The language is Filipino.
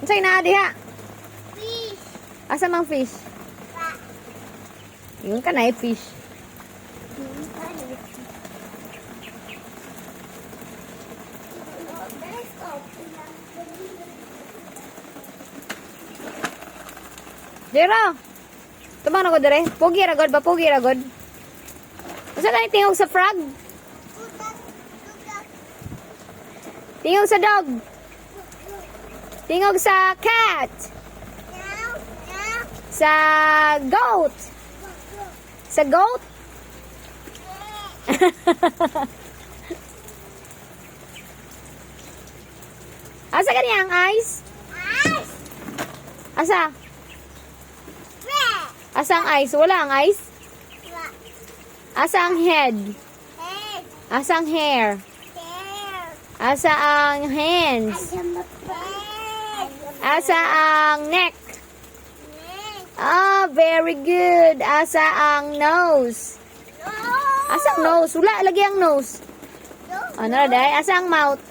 Unsay naa diha? Fish. Asa mang fish? Pa. Yung kanay fish. Dira. Tumang na ko dire. Pogi ra god ba? Pogi ra god. Usa tani tingog sa frog? Tingog sa dog. Tingog sa cat. Sa goat. Sa goat? Asa ka niya ang eyes? Asa? Asa ang eyes? Wala ang eyes? Asa ang head? Asa ang hair? Asa ang hands? Asa ang neck? Ah, very good. Asa ang nose? Asa ang nose? Wala lagi ang nose. Ano na day? Asa ang mouth?